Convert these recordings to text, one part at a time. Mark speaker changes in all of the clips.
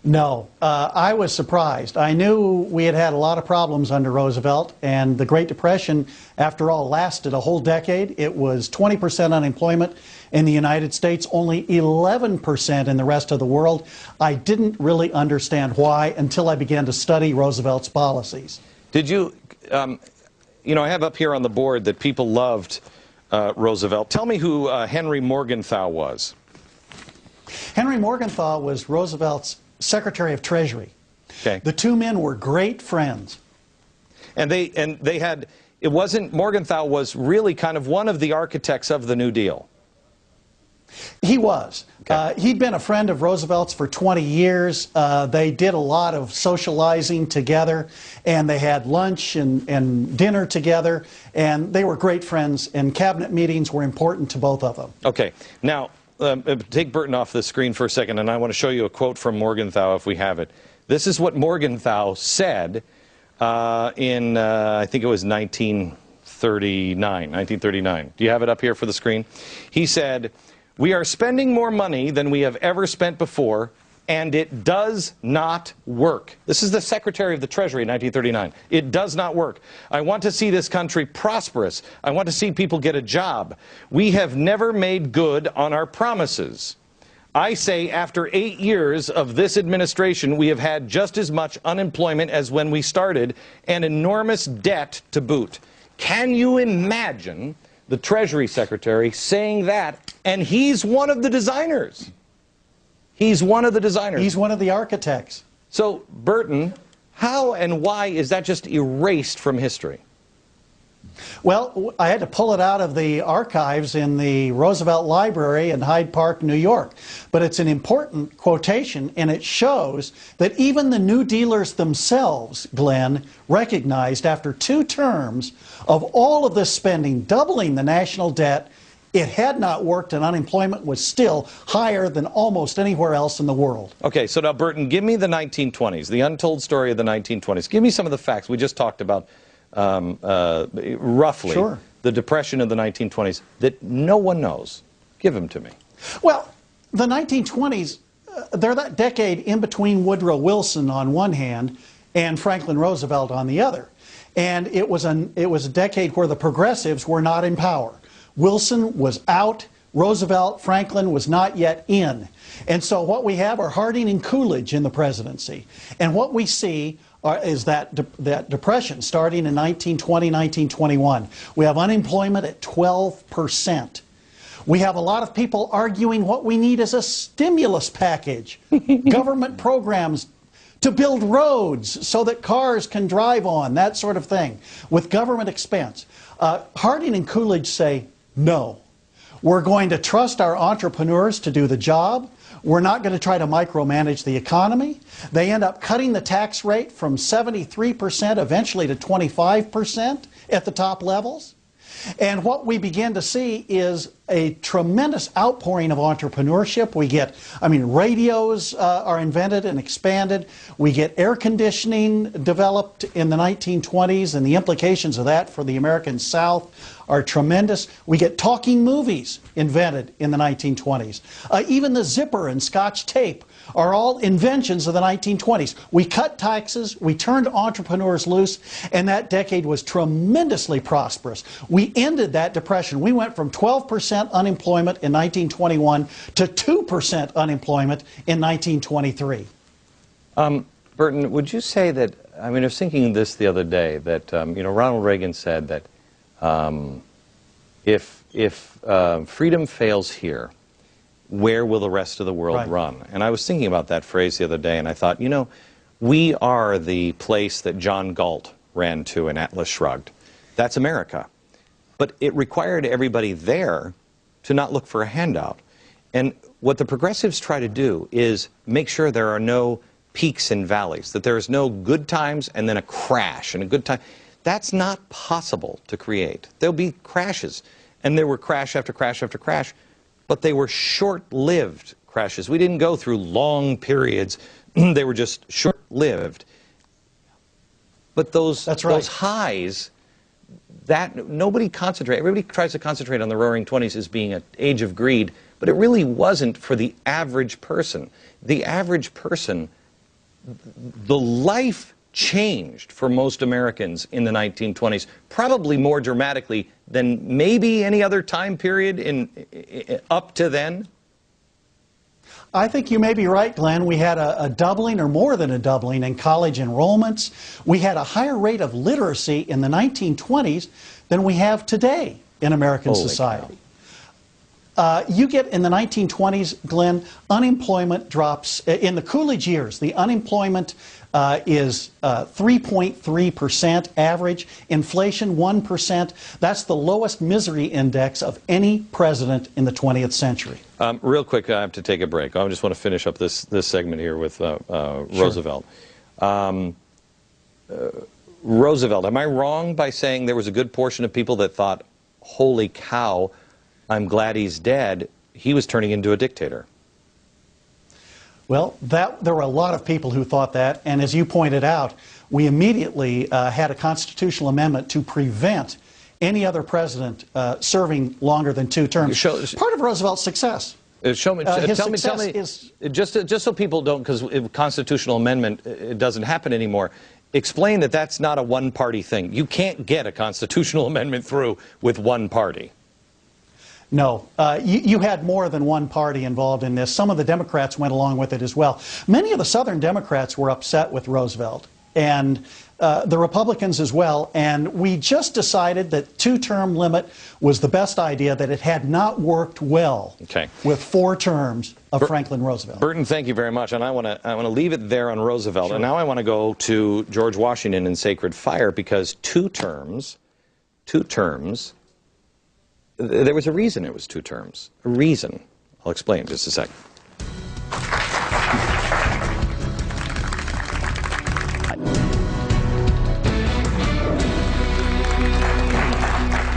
Speaker 1: No, I was surprised. I knew we had had a lot of problems under Roosevelt, and the Great Depression, after all, lasted a whole decade. It was 20% unemployment in the United States, only 11% in the rest of the world. I didn't really understand why until I began to study Roosevelt's policies.
Speaker 2: Did you, you know, I have up here on the board that people loved Roosevelt. Tell me who Henry Morgenthau was.
Speaker 1: Henry Morgenthau was Roosevelt's Secretary of Treasury.
Speaker 2: Okay.
Speaker 1: The two men were great friends.
Speaker 2: And they had, it wasn't, Morgenthau was really kind of one of the architects of the New Deal.
Speaker 1: He was.
Speaker 2: Okay.
Speaker 1: He'd been a friend of Roosevelt's for 20 years. They did a lot of socializing together, and they had lunch and dinner together, and they were great friends, and cabinet meetings were important to both of them.
Speaker 2: Okay. Now, take Burton off the screen for a second, and I want to show you a quote from Morgenthau if we have it. This is what Morgenthau said in, I think it was 1939. Do you have it up here for the screen? He said, "We are spending more money than we have ever spent before, and it does not work." This is the Secretary of the Treasury in 1939. It does not work. "I want to see this country prosperous. I want to see people get a job. We have never made good on our promises. I say after 8 years of this administration, we have had just as much unemployment as when we started, and enormous debt to boot." Can you imagine the Treasury Secretary saying that? And he's one of the designers. He's one of the designers.
Speaker 1: He's one of the architects.
Speaker 2: So, Burton, how and why is that just erased from history?
Speaker 1: Well, I had to pull it out of the archives in the Roosevelt Library in Hyde Park, New York. But it's an important quotation, and it shows that even the New Dealers themselves, Glenn, recognized after 2 terms of all of this spending, doubling the national debt, it had not worked, and unemployment was still higher than almost anywhere else in the world.
Speaker 2: Okay, so now, Burton, give me the 1920s, the untold story of the 1920s. Give me some of the facts. We just talked about, roughly,
Speaker 1: Sure,
Speaker 2: the Depression of the 1920s that no one knows. Give them to me.
Speaker 1: Well, the 1920s, they're that decade in between Woodrow Wilson on one hand and Franklin Roosevelt on the other. And it was a decade where the progressives were not in power. Wilson was out, Roosevelt, Franklin was not yet in. And so what we have are Harding and Coolidge in the presidency. And what we see is that depression starting in 1920, 1921. We have unemployment at 12%. We have a lot of people arguing what we need is a stimulus package, government programs to build roads so that cars can drive on, that sort of thing, with government expense. Harding and Coolidge say, no, we're going to trust our entrepreneurs to do the job. We're not going to try to micromanage the economy. They end up cutting the tax rate from 73% eventually to 25% at the top levels. And what we begin to see is a tremendous outpouring of entrepreneurship. We get, radios are invented and expanded. We get air conditioning developed in the 1920s, and the implications of that for the American South are tremendous. We get talking movies invented in the 1920s. Even the zipper and Scotch tape are all inventions of the 1920s. We cut taxes, we turned entrepreneurs loose, and that decade was tremendously prosperous. We ended that depression. We went from 12% unemployment in 1921 to 2% unemployment in 1923.
Speaker 2: Burton, would you say that, I was thinking this the other day, that, Ronald Reagan said that if freedom fails here, where will the rest of the world run? And I was thinking about that phrase the other day, and I thought, we are the place that John Galt ran to in Atlas Shrugged. That's America. But it required everybody there to not look for a handout. And what the progressives try to do is make sure there are no peaks and valleys, that there is no good times and then a crash and a good time. That's not possible to create. There'll be crashes. And there were crash after crash after crash. But they were short-lived crashes. We didn't go through long periods. They were just short-lived. But those highs, nobody concentrates. Everybody tries to concentrate on the Roaring '20s as being an age of greed, but it really wasn't for the average person. The average person the life changed for most Americans in the 1920s, probably more dramatically than maybe any other time period up to then?
Speaker 1: I think you may be right, Glenn. We had a doubling or more than a doubling in college enrollments. We had a higher rate of literacy in the 1920s than we have today in American society. You get in the 1920s, Glenn, unemployment drops. In the Coolidge years, the unemployment is 3.3% average, inflation 1%. That's the lowest misery index of any president in the 20th century.
Speaker 2: Real quick, I have to take a break. I just want to finish up this segment here with Roosevelt. Roosevelt, am I wrong by saying there was a good portion of people that thought, holy cow, I'm glad he's dead? He was turning into a dictator.
Speaker 1: Well, there were a lot of people who thought that, and as you pointed out, we immediately had a constitutional amendment to prevent any other president serving longer than 2 terms. Part of Roosevelt's success.
Speaker 2: Tell me, just so people don't, because constitutional amendment, it doesn't happen anymore. Explain that that's not a one-party thing. You can't get a constitutional amendment through with one party.
Speaker 1: No, you had more than one party involved in this. Some of the Democrats went along with it as well. Many of the Southern Democrats were upset with Roosevelt, and the Republicans as well, and we just decided that 2-term limit was the best idea, that it had not worked well with 4 terms of Franklin Roosevelt.
Speaker 2: Burton, thank you very much, and I want to leave it there on Roosevelt, and now I want to go to George Washington and Sacred Fire, because 2 terms, there was a reason it was 2 terms. A reason. I'll explain in just a second.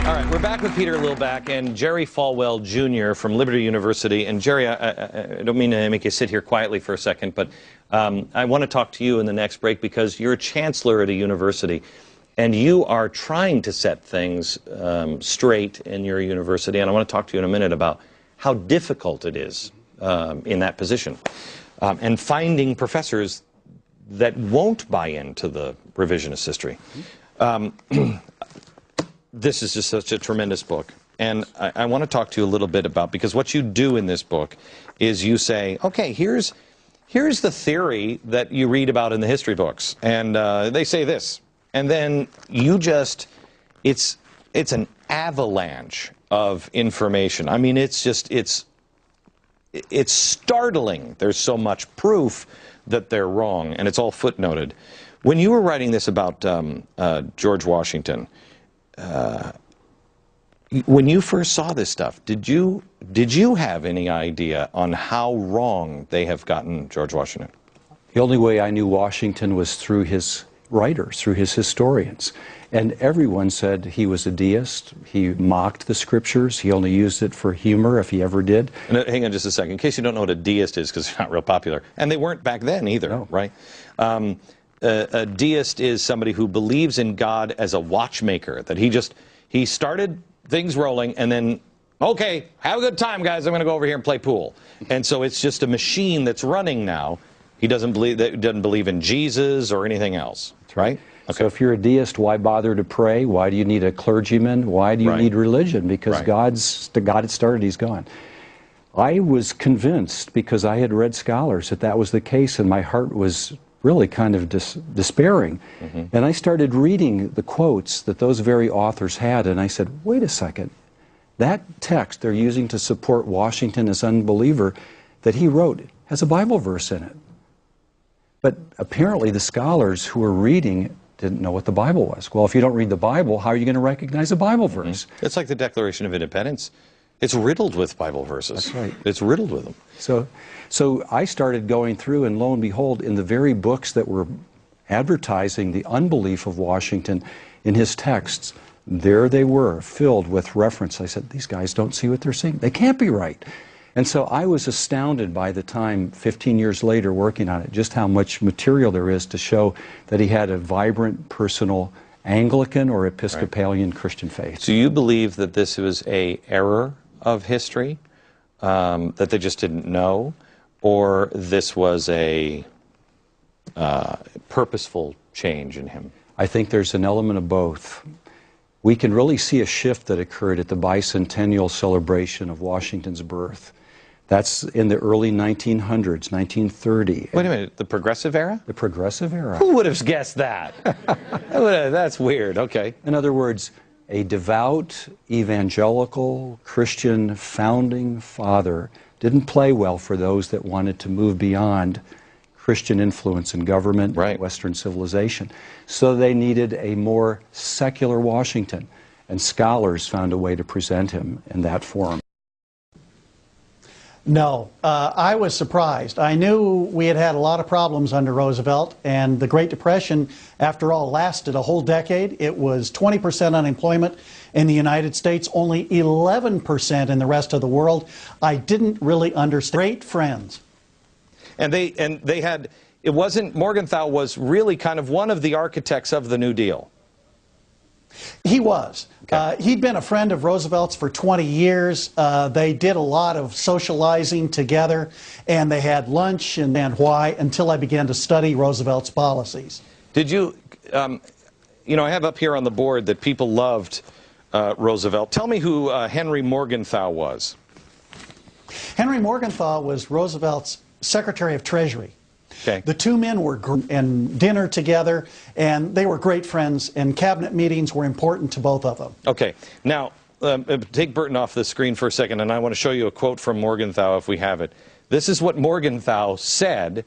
Speaker 2: All right, we're back with Peter Lilback and Jerry Falwell Jr. from Liberty University. And Jerry, I don't mean to make you sit here quietly for a second, but I want to talk to you in the next break because you're a chancellor at a university. And you are trying to set things straight in your university, and I want to talk to you in a minute about how difficult it is in that position, and finding professors that won't buy into the revisionist history. This is just such a tremendous book, and I want to talk to you a little bit about, because what you do in this book is you say, okay, here's the theory that you read about in the history books, and they say this. And then you just, it's an avalanche of information. I mean, it's startling. There's so much proof that they're wrong, and it's all footnoted. When you were writing this about George Washington, when you first saw this stuff, did you have any idea on how wrong they have gotten George Washington?
Speaker 3: The only way I knew Washington was through his writers, through his historians. And everyone said he was a deist. He mocked the scriptures. He only used it for humor, if he ever did.
Speaker 2: And hang on just a second. In case you don't know what a deist is, because it's not real popular. And they weren't back then either, no. Right? A deist is somebody who believes in God as a watchmaker, that he started things rolling and then, okay, have a good time, guys. I'm going to go over here and play pool. And so it's just a machine that's running now. He doesn't believe in Jesus or anything else, right? Okay.
Speaker 3: So if you're a deist, why bother to pray? Why do you need a clergyman? Why do you need religion? Because God had started, he's gone. I was convinced, because I had read scholars, that was the case, and my heart was really kind of despairing. Mm-hmm. And I started reading the quotes that those very authors had, and I said, wait a second, that text they're using to support Washington as unbeliever that he wrote has a Bible verse in it. But apparently the scholars who were reading didn't know what the Bible was. Well, if you don't read the Bible, how are you going to recognize a Bible verse?
Speaker 2: Mm-hmm. It's like the Declaration of Independence. It's riddled with Bible verses.
Speaker 3: That's right.
Speaker 2: It's riddled with them.
Speaker 3: So I started going through, and lo and behold, in the very books that were advertising the unbelief of Washington in his texts, there they were, filled with reference. I said, these guys don't see what they're seeing. They can't be right. And so I was astounded by the time, 15 years later, working on it, just how much material there is to show that he had a vibrant, personal Anglican or Episcopalian Christian faith.
Speaker 2: So you believe that this was an error of history, that they just didn't know, or this was a purposeful change in him?
Speaker 3: I think there's an element of both. We can really see a shift that occurred at the bicentennial celebration of Washington's birth. That's in the early 1900s, 1930.
Speaker 2: Wait a minute, the progressive era?
Speaker 3: The progressive era.
Speaker 2: Who would have guessed that? That's weird, okay.
Speaker 3: In other words, a devout, evangelical, Christian founding father didn't play well for those that wanted to move beyond Christian influence in government,
Speaker 2: right,
Speaker 3: and Western civilization. So they needed a more secular Washington, and scholars found a way to present him in that form.
Speaker 1: No, I was surprised. I knew we had had a lot of problems under Roosevelt, and the Great Depression, after all, lasted a whole decade. It was 20% unemployment in the United States, only 11% in the rest of the world. I didn't really understand. Great friends.
Speaker 2: And they had, it wasn't, Morgenthau was really kind of one of the architects of the New Deal.
Speaker 1: He was.
Speaker 2: Okay.
Speaker 1: He'd been a friend of Roosevelt's for 20 years. They did a lot of socializing together, and they had lunch and why, until I began to study Roosevelt's policies.
Speaker 2: Did you, you know, I have up here on the board that people loved Roosevelt. Tell me who Henry Morgenthau was.
Speaker 1: Henry Morgenthau was Roosevelt's Secretary of Treasury.
Speaker 2: Okay.
Speaker 1: The two men were in dinner together, and they were great friends, and cabinet meetings were important to both of them.
Speaker 2: Okay. Now, take Burton off the screen for a second, and I want to show you a quote from Morgenthau if we have it. This is what Morgenthau said in,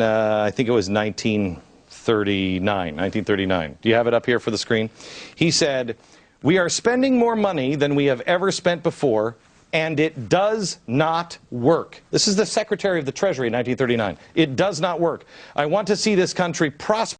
Speaker 2: I think it was 1939. Do you have it up here for the screen? He said, "We are spending more money than we have ever spent before, and it does not work." This is the Secretary of the Treasury in 1939. It does not work. I want to see this country prosper.